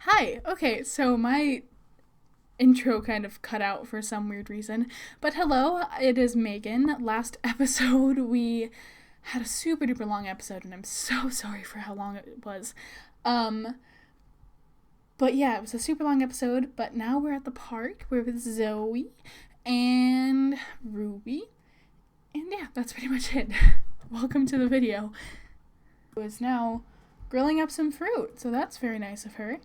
Hi. Okay, so my intro kind of cut out for some weird reason. But hello, it is Megan. Last episode, we had a super duper long episode, and I'm so sorry for how long it was. Um, but yeah, it was a super long episode, but now we're at the park. We're with Zoe and Ruby. And yeah, that's pretty much it. Welcome to the video. Who is now grilling up some fruit, so that's very nice of her.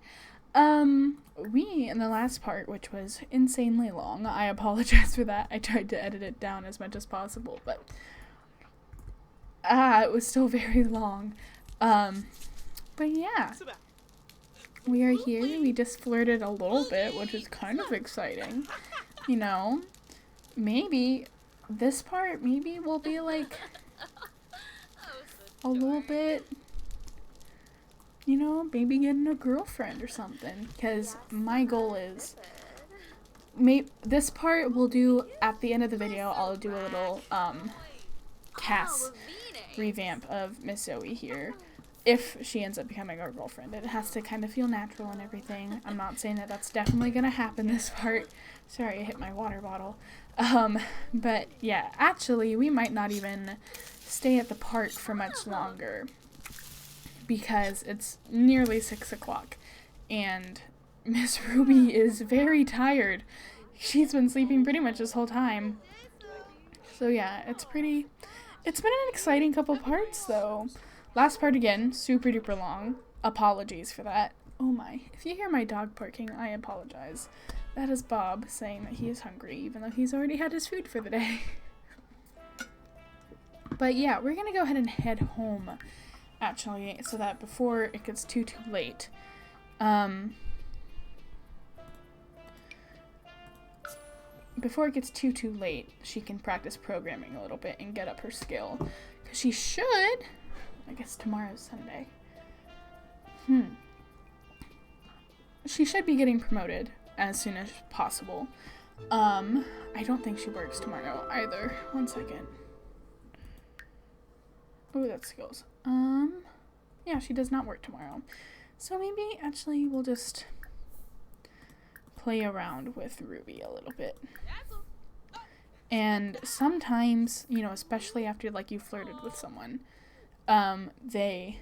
We, in the last part, which was insanely long, I apologize for that. I tried to edit it down as much as possible, but, it was still very long. But yeah. We are here. We just flirted a little bit, which is kind of exciting. You know, maybe this part, maybe will be like a little bit, you know, maybe getting a girlfriend or something. Because my goal is, this part we'll do at the end of the video. I'll do a little cast revamp of Miss Zoe here. If she ends up becoming our girlfriend, it has to kind of feel natural and everything. I'm not saying that that's definitely gonna happen this part. Sorry, I hit my water bottle. But yeah, actually, we might not even stay at the park for much longer because it's nearly 6 o'clock and Miss Ruby is very tired. She's been sleeping pretty much this whole time. So yeah, it's been an exciting couple parts though. Last part again, super duper long. Apologies for that. Oh my. If you hear my dog barking, I apologize. That is Bob saying that he is hungry, even though he's already had his food for the day. But yeah, we're gonna go ahead and head home, actually, so that before it gets too late. Before it gets too late, she can practice programming a little bit and get up her skill. Because she should... I guess tomorrow's Sunday. She should be getting promoted as soon as possible. I don't think she works tomorrow either. One second. Oh, that's skills. Yeah, she does not work tomorrow. So maybe actually we'll just play around with Ruby a little bit. And sometimes, you know, especially after like you flirted with someone, they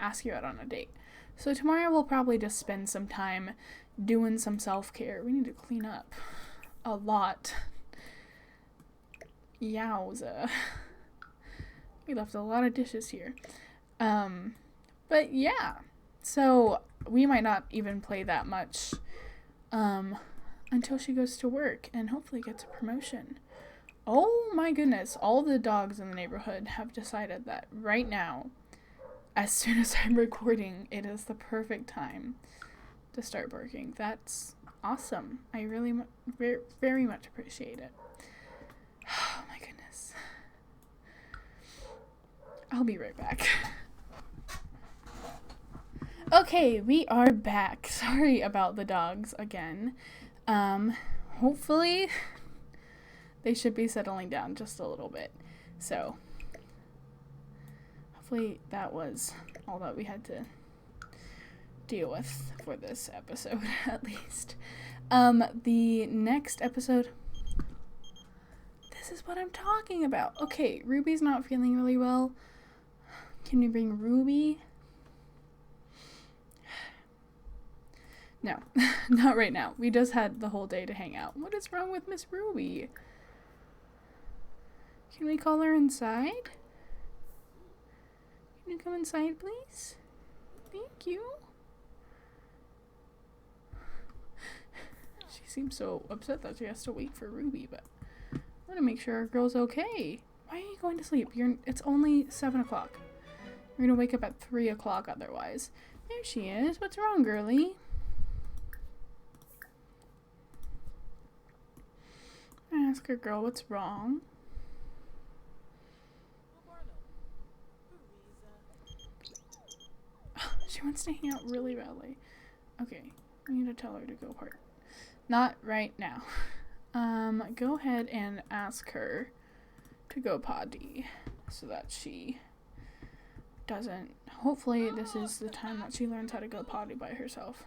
ask you out on a date. So tomorrow we'll probably just spend some time doing some self-care. We need to clean up a lot. Yowza. We left a lot of dishes here. But yeah. So we might not even play that much until she goes to work and hopefully gets a promotion. Oh my goodness, all the dogs in the neighborhood have decided that right now, as soon as I'm recording, it is the perfect time to start barking. That's awesome. I really, very, very much appreciate it. Oh my goodness. I'll be right back. Okay, we are back. Sorry about the dogs again. Hopefully... they should be settling down just a little bit. So, hopefully that was all that we had to deal with for this episode, at least. The next episode, this is what I'm talking about. Okay, Ruby's not feeling really well. Can we bring Ruby? No, not right now. We just had the whole day to hang out. What is wrong with Miss Ruby? Can we call her inside? Can you come inside, please? Thank you. She seems so upset that she has to wait for Ruby, but I want to make sure our girl's okay. Why are you going to sleep? It's only 7 o'clock. You're going to wake up at 3 o'clock otherwise. There she is. What's wrong, girlie? I ask her, girl, what's wrong? She wants to hang out really badly. Okay, I need to tell her to go park. Not right now. Go ahead and ask her to go potty so that she doesn't... Hopefully this is the time that she learns how to go potty by herself.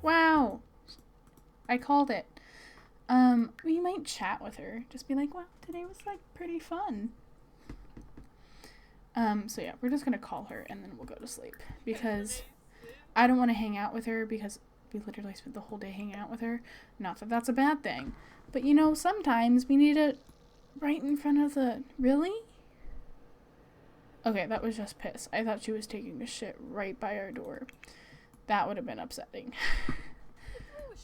Wow. I called it. We might chat with her. Just be like, wow, today was like pretty fun. So yeah, we're just gonna call her and then we'll go to sleep. Because I don't want to hang out with her because we literally spent the whole day hanging out with her. Not that that's a bad thing. But you know, sometimes we need it right in front of the... Really? Okay, that was just piss. I thought she was taking a shit right by our door. That would have been upsetting.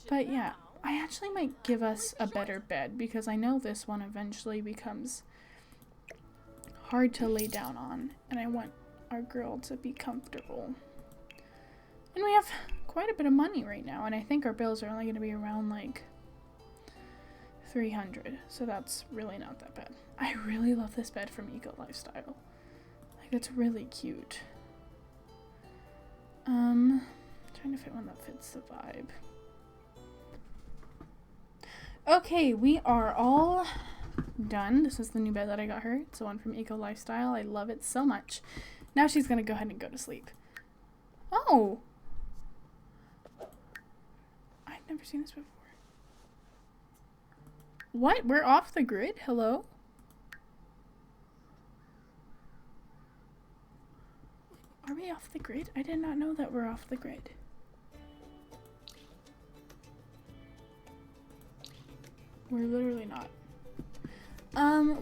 But yeah, I actually might give us a better bed because I know this one eventually becomes hard to lay down on. And I want our girl to be comfortable. And we have quite a bit of money right now. And I think our bills are only going to be around like $300. So that's really not that bad. I really love this bed from Eco Lifestyle. It's really cute. Trying to fit one that fits the vibe. Okay, we are all done. This is the new bed that I got her. It's the one from Eco Lifestyle. I love it so much. Now she's gonna go ahead and go to sleep. Oh! I've never seen this before. What? We're off the grid? Hello? Are we off the grid? I did not know that we're off the grid. We're literally not.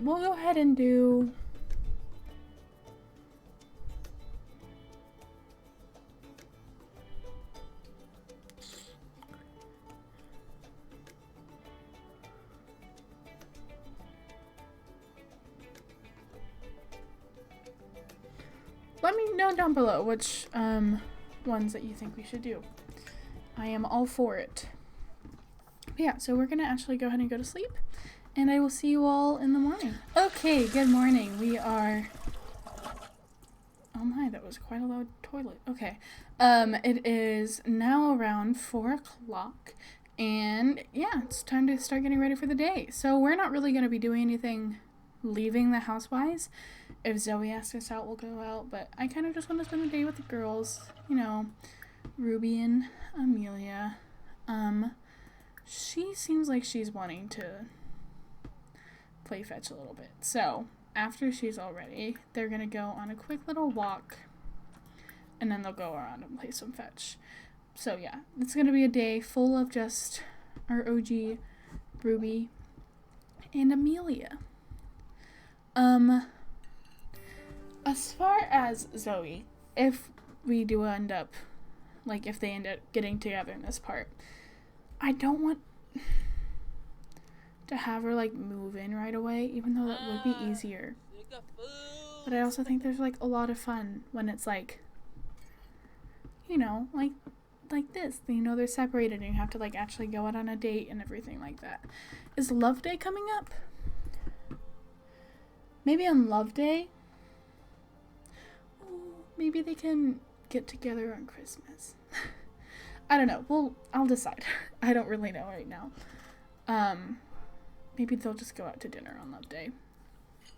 We'll go ahead and do... Let me know down below which ones that you think we should do. I am all for it. But yeah, so we're gonna actually go ahead and go to sleep, and I will see you all in the morning. Okay, good morning. We are... Oh my, that was quite a loud toilet. Okay. It is now around 4 o'clock, and yeah, it's time to start getting ready for the day. So we're not really gonna be doing anything leaving the house wise. If Zoe asks us out, we'll go out, but I kind of just want to spend the day with the girls, you know, Ruby and Amelia. She seems like she's wanting to play fetch a little bit, so after she's all ready, they're gonna go on a quick little walk, and then they'll go around and play some fetch. So yeah, it's gonna be a day full of just our OG Ruby and Amelia. As far as Zoe, if we do end up, like, if they end up getting together in this part, I don't want to have her, like, move in right away, even though that would be easier. But I also think there's, like, a lot of fun when it's, like, you know, like this. You know, they're separated and you have to, like, actually go out on a date and everything like that. Is Love Day coming up? Maybe on Love Day? Maybe they can get together on Christmas. I don't know. I'll decide. I don't really know right now. Maybe they'll just go out to dinner on Love Day.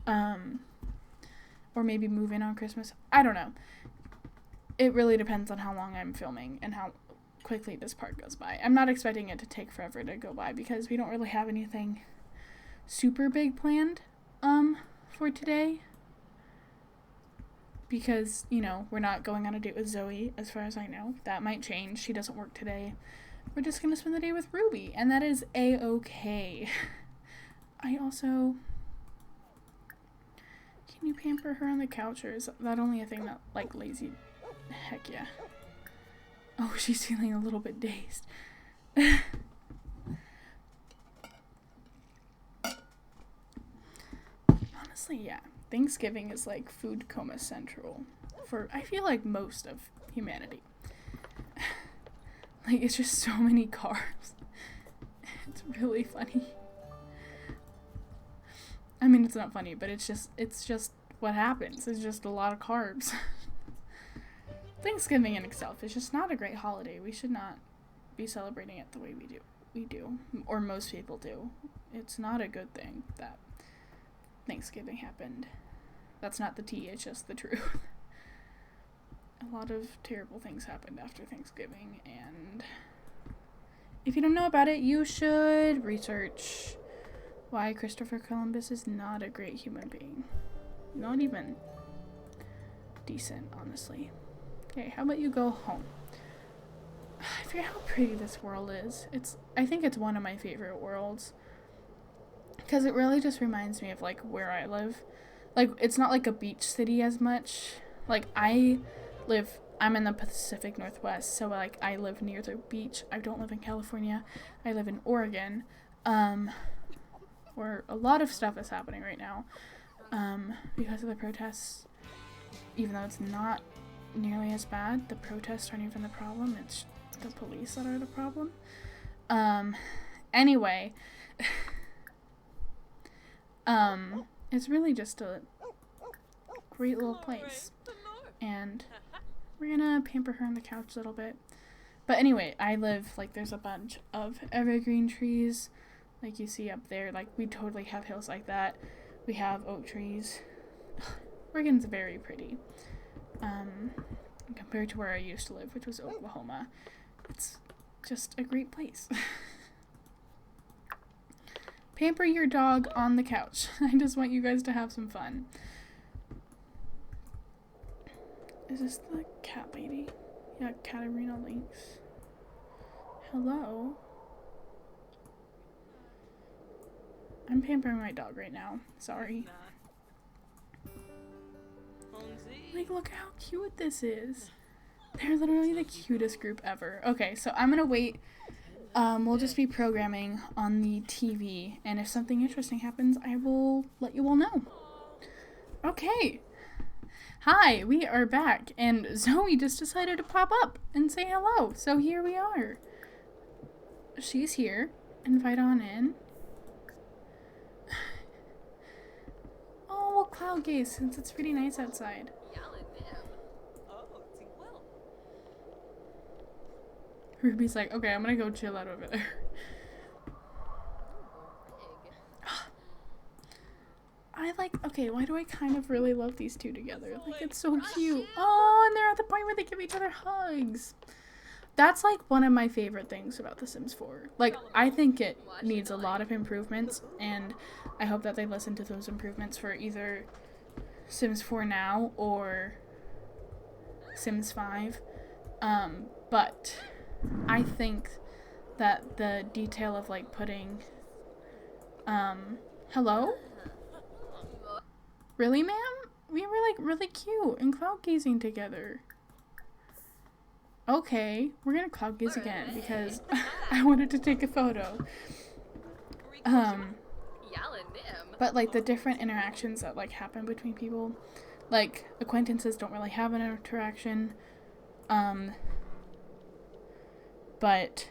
Or maybe move in on Christmas. I don't know. It really depends on how long I'm filming and how quickly this part goes by. I'm not expecting it to take forever to go by because we don't really have anything super big planned for today. Because, you know, we're not going on a date with Zoe, as far as I know. That might change. She doesn't work today. We're just going to spend the day with Ruby, and that is A-okay. I also... Can you pamper her on the couch, or is that only a thing that, like, lazy... Heck yeah. Oh, she's feeling a little bit dazed. Honestly, yeah. Thanksgiving is like food coma central for, I feel like, most of humanity. Like, it's just so many carbs. It's really funny. I mean, it's not funny, but it's just what happens. It's just a lot of carbs. Thanksgiving in itself is just not a great holiday. We should not be celebrating it the way we do, or most people do. It's not a good thing that Thanksgiving happened. That's not the tea, it's just the truth. A lot of terrible things happened after Thanksgiving, and If you don't know about it, you should research why Christopher Columbus is not a great human being. Not even decent, honestly. Okay, how about you go home? I forget how pretty this world is. I think it's one of my favorite worlds. Because it really just reminds me of, like, where I live. Like, it's not like a beach city as much. Like, I'm in the Pacific Northwest, so, like, I live near the beach. I don't live in California. I live in Oregon, where a lot of stuff is happening right now, because of the protests. Even though it's not nearly as bad, the protests aren't even the problem. It's the police that are the problem. Anyway, it's really just a great little place, and we're gonna pamper her on the couch a little bit. But anyway, I live, like, there's a bunch of evergreen trees, like you see up there. Like, we totally have hills like that. We have oak trees. Oregon's very pretty, compared to where I used to live, which was Oklahoma. It's just a great place. Pamper your dog on the couch. I just want you guys to have some fun. Is this the cat lady? Yeah, Katarina Lynx. Hello? I'm pampering my dog right now. Sorry. Like, look how cute this is. They're literally the cutest group ever. Okay, so I'm gonna wait. We'll just be programming on the TV, and if something interesting happens, I will let you all know. Okay. Hi, we are back, and Zoe just decided to pop up and say hello, so here we are. She's here. Invite on in. Oh, we'll cloud gaze since it's pretty nice outside. Ruby's like, okay, I'm gonna go chill out over there. Okay, why do I kind of really love these two together? Like, it's so cute. Oh, and they're at the point where they give each other hugs. That's, like, one of my favorite things about The Sims 4. Like, I think it needs a lot of improvements, and I hope that they listen to those improvements for either Sims 4 now or Sims 5. But I think that the detail of, like, putting, hello? Really, ma'am? We were, like, really cute and cloud gazing together. Okay, we're gonna cloud gaze again because I wanted to take a photo. But, like, the different interactions that, like, happen between people, like, acquaintances don't really have an interaction, but,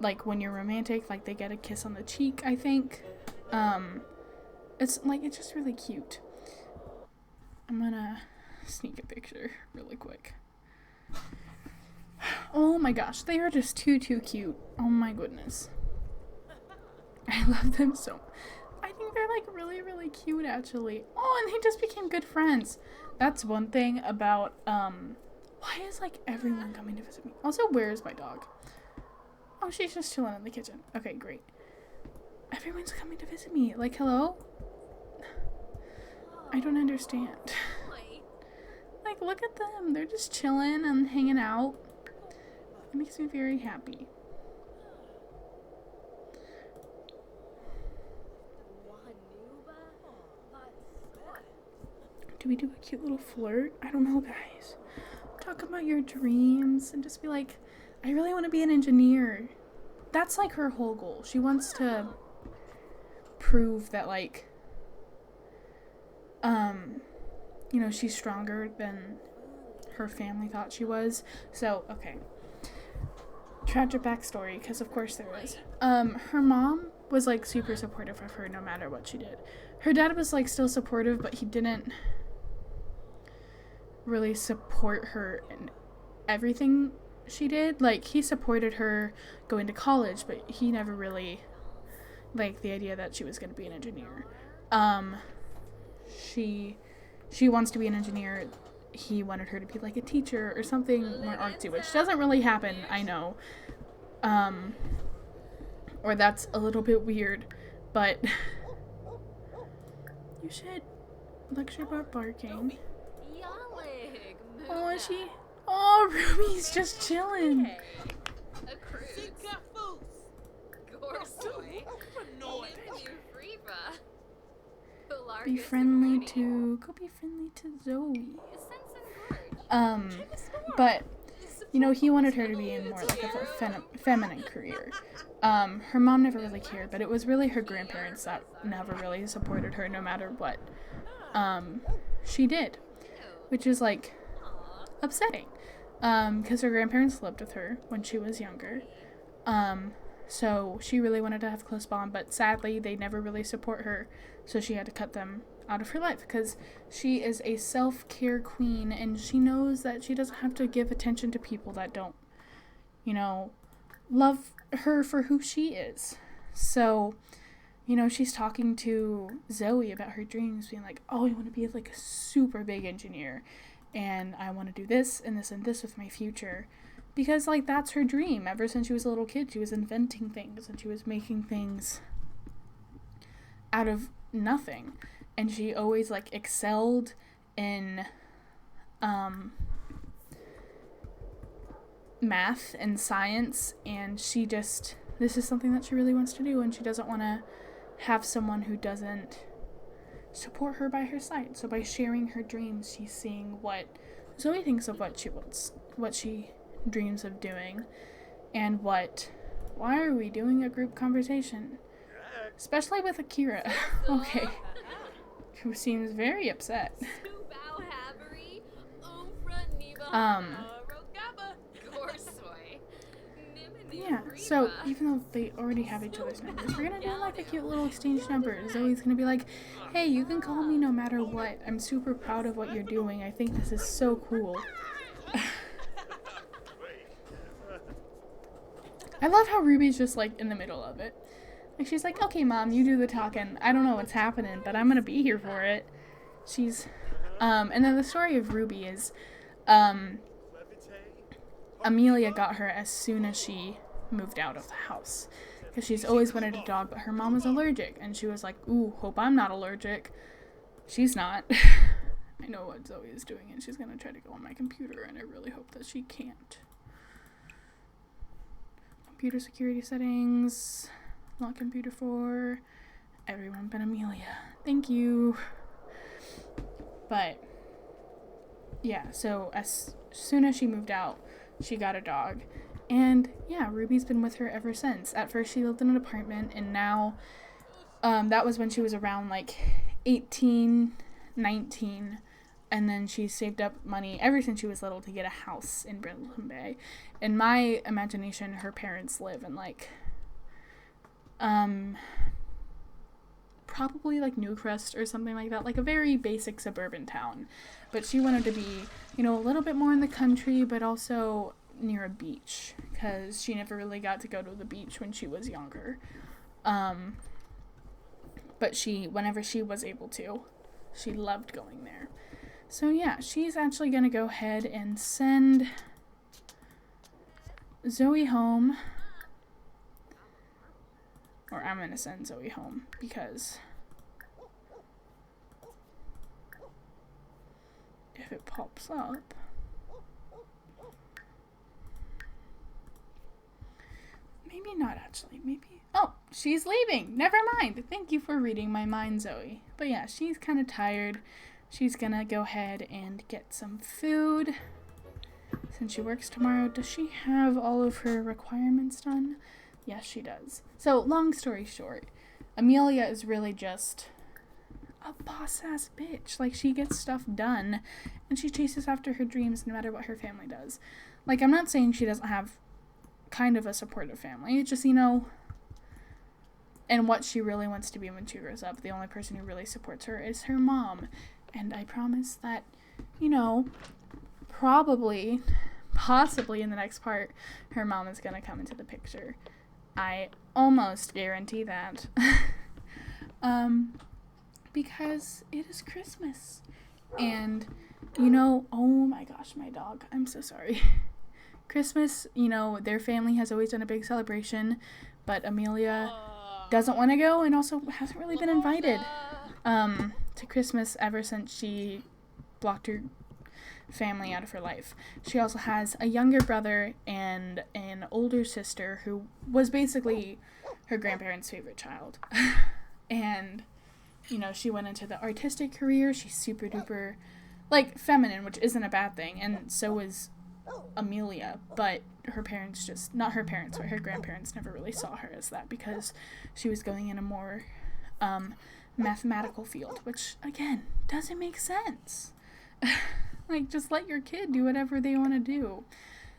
like, when you're romantic, like, they get a kiss on the cheek, I think. It's, like, it's just really cute. I'm gonna sneak a picture really quick. Oh my gosh, they are just too cute. Oh my goodness. I love them so. I think they're, like, really cute, actually. Oh, and they just became good friends. That's one thing about, why is, like, everyone coming to visit me? Also, where is my dog? Oh, she's just chilling in the kitchen. Okay, great. Everyone's coming to visit me. Like, hello? I don't understand. Like, look at them. They're just chilling and hanging out. It makes me very happy. Do we do a cute little flirt? I don't know, guys. Talk about your dreams and just be like, I really want to be an engineer. That's, like, her whole goal. She wants to prove that, like, you know, she's stronger than her family thought she was. So, okay. Tragic backstory, because of course there is. Her mom was, like, super supportive of her no matter what she did. Her dad was, like, still supportive, but he didn't really support her in everything she did. Like, he supported her going to college, but he never really liked the idea that she was going to be an engineer. She wants to be an engineer he wanted her to be like a teacher or something more artsy, which doesn't really happen, I know. Or that's a little bit weird, but you should lecture about barking. Oh, is she? Oh, Ruby's just chilling. Be friendly to Zoe. But you know, he wanted her to be in more like a feminine career. Her mom never really cared, but it was really her grandparents that never really supported her no matter what she did, which is like upsetting, because her grandparents lived with her when she was younger. So she really wanted to have a close bond, but sadly they never really support her, so she had to cut them out of her life because she is a self-care queen and she knows that she doesn't have to give attention to people that don't, you know, love her for who she is. So, you know, she's talking to Zoe about her dreams, being like, oh, I want to be like a super big engineer and I want to do this and this and this with my future. Because, like, that's her dream. Ever since she was a little kid, she was inventing things and she was making things out of nothing. And she always, like, excelled in math and science. And she just, this is something that she really wants to do. And she doesn't want to have someone who doesn't support her by her side. So by sharing her dreams, she's seeing what Zoe thinks of what she wants, what she dreams of doing, and why are we doing a group conversation, especially with Akira. Okay, who seems very upset. Yeah, so even though they already have each other's numbers, we're gonna do like a cute little exchange number. Zoe's gonna be like, hey, you can call me no matter what, I'm super proud of what you're doing, I think this is so cool. I love how Ruby's just, like, in the middle of it. Like, she's like, okay, Mom, you do the talking. I don't know what's happening, but I'm gonna be here for it. She's, and then the story of Ruby is, Amelia got her as soon as she moved out of the house. Because she's always wanted a dog, but her mom was allergic. And she was like, ooh, hope I'm not allergic. She's not. I know what Zoe is doing, and she's gonna try to go on my computer, and I really hope that she can't. Computer security settings, lock computer for everyone but Amelia. Thank you. But yeah, so as soon as she moved out, she got a dog. And yeah, Ruby's been with her ever since. At first she lived in an apartment, and now that was when she was around like 18, 19. And then she saved up money ever since she was little to get a house in Brindleton Bay. In my imagination, her parents live in, like, probably, like, Newcrest or something like that. Like, a very basic suburban town. But she wanted to be, you know, a little bit more in the country, but also near a beach. Because she never really got to go to the beach when she was younger. But whenever she was able to, she loved going there. So yeah, she's actually going to go ahead and send Zoe home. Or I'm going to send Zoe home because if it pops up, maybe not actually, maybe. Oh, she's leaving. Never mind. Thank you for reading my mind, Zoe. But yeah, she's kind of tired. She's gonna go ahead and get some food since she works tomorrow. Does she have all of her requirements done? Yes, she does. So, long story short, Amelia is really just a boss-ass bitch. Like, she gets stuff done, and she chases after her dreams no matter what her family does. Like, I'm not saying she doesn't have kind of a supportive family. It's just, you know, and what she really wants to be when she grows up, the only person who really supports her is her mom. And I promise that, you know, possibly in the next part, her mom is going to come into the picture. I almost guarantee that. Because it is Christmas. And You know, oh my gosh, my dog. I'm so sorry. Christmas, you know, their family has always done a big celebration, but Amelia doesn't want to go and also hasn't really been invited to Christmas ever since she blocked her family out of her life. She also has a younger brother and an older sister who was basically her grandparents' favorite child. And, you know, she went into the artistic career. She's super duper, like, feminine, which isn't a bad thing, and so is Amelia, but her parents just, not her parents, but her grandparents never really saw her as that because she was going in a more mathematical field, which, again, doesn't make sense. Like, just let your kid do whatever they want to do.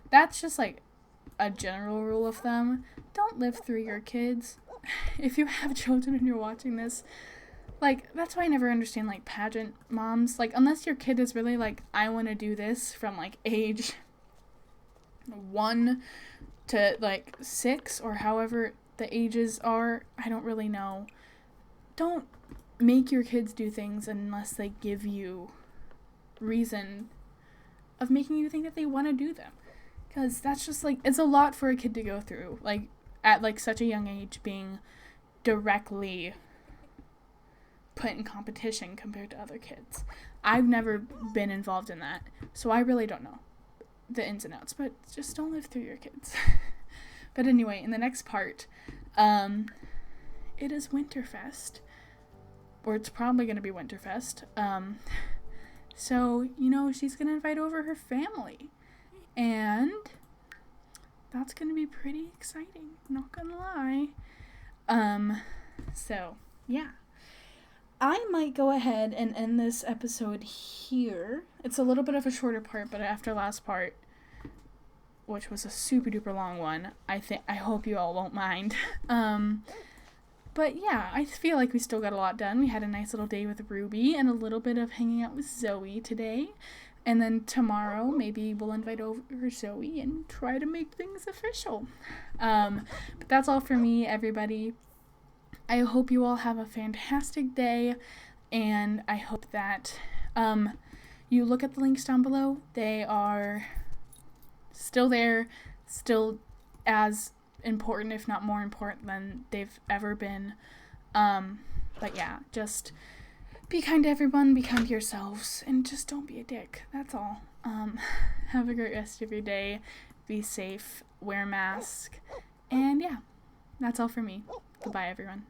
That's just, like, a general rule of thumb. Don't live through your kids. If you have children and you're watching this, like, that's why I never understand, like, pageant moms. Like, unless your kid is really, like, I want to do this from, like, age 1 to, like, 6 or however the ages are, I don't really know. Don't make your kids do things unless they give you reason of making you think that they want to do them, because that's just, like, it's a lot for a kid to go through, like, at, like, such a young age, being directly put in competition compared to other kids. I've never been involved in that, so I really don't know the ins and outs, but just don't live through your kids. But anyway, in the next part, it is Winterfest, or it's probably going to be Winterfest. So, you know, she's going to invite over her family. And that's going to be pretty exciting, not going to lie. So, yeah. I might go ahead and end this episode here. It's a little bit of a shorter part, but after last part, which was a super duper long one, I hope you all won't mind. But yeah, I feel like we still got a lot done. We had a nice little day with Ruby and a little bit of hanging out with Zoe today. And then tomorrow, maybe we'll invite over Zoe and try to make things official. But that's all for me, everybody. I hope you all have a fantastic day. And I hope that you look at the links down below. They are still there, still as important, if not more important than they've ever been. But yeah, just be kind to everyone, be kind to yourselves, and just don't be a dick. That's all. Have a great rest of your day. Be safe, wear a mask, and yeah, that's all for me. Goodbye, everyone.